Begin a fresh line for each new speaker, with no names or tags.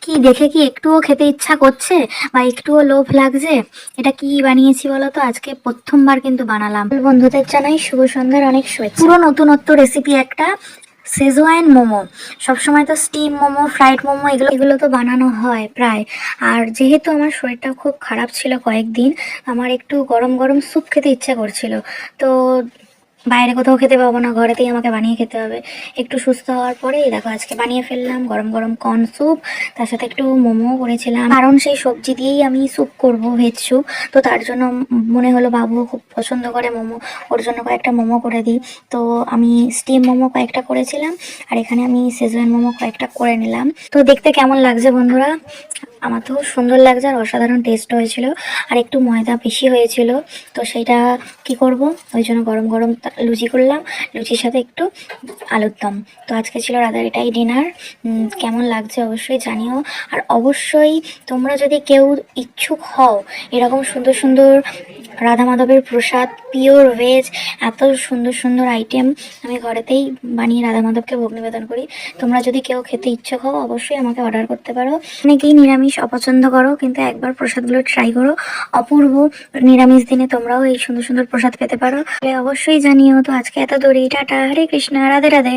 কি দেখে কি একটুও খেতে ইচ্ছা করছে বা একটুও লোভ লাগছে? এটা কি বানিয়েছি বলো তো? আজকে প্রথমবার কিন্তু বানালাম। বন্ধুদের জানাই শুভ সন্ধ্যার অনেক শুভেচ্ছা। পুরো নতুনত্ব রেসিপি একটা, সেজওয়ান মোমো। সবসময় তো স্টিম মোমো, ফ্রাইড মোমো এগুলো এগুলো তো বানানো হয় প্রায়। আর যেহেতু আমার শরীরটা খুব খারাপ ছিল কয়েকদিন, আমার একটু গরম গরম স্যুপ খেতে ইচ্ছা করছিল। তো বাইরে কোথাও খেতে পাবো না, ঘরেতেই আমাকে বানিয়ে খেতে হবে। একটু সুস্থ হওয়ার পরে দেখো আজকে বানিয়ে ফেললাম গরম গরম কর্ন স্যুপ। তার সাথে একটু মোমো করেছিলাম, কারণ সেই সবজি দিয়েই আমি স্যুপ করব, ভেজ স্যুপ। তো তার জন্য মনে হলো বাবু খুব পছন্দ করে মোমো, ওর জন্য কয়েকটা মোমো করে দিই। তো আমি স্টিম মোমো কয়েকটা করেছিলাম, আর এখানে আমি সেজওয়ান মোমো কয়েকটা করে নিলাম। তো দেখতে কেমন লাগছে বন্ধুরা? আমার তো খুব সুন্দর লাগছে আর অসাধারণ টেস্ট হয়েছিল। আর একটু ময়দা বেশি হয়েছিল, তো সেইটা কি করব, ওই জন্য গরম গরম লুচি করলাম, লুচির সাথে একটু আলুর দম। তো আজকে ছিল রাতের এটাই ডিনার। কেমন লাগছে অবশ্যই জানিও। আর অবশ্যই তোমরা যদি কেউ ইচ্ছুক হও এরকম সুন্দর সুন্দর রাধা মাধবের প্রসাদ, পিওর ভেজ, এত সুন্দর সুন্দর আইটেম আমি ঘরেতেই বানিয়ে রাধা মাধবকে ভোগ নিবেদন করি। তোমরা যদি কেউ খেতে ইচ্ছুক হও অবশ্যই আমাকে অর্ডার করতে পারো। অনেকেই নিরামিষ অপছন্দ করো, কিন্তু একবার প্রসাদগুলো ট্রাই করো, অপূর্ব। নিরামিষ দিনে তোমরাও এই সুন্দর সুন্দর প্রসাদ পেতে পারো। অবশ্যই জানিও। তো আজকে এত দূরই, টাটা, হরে কৃষ্ণা, রাধে রাধে।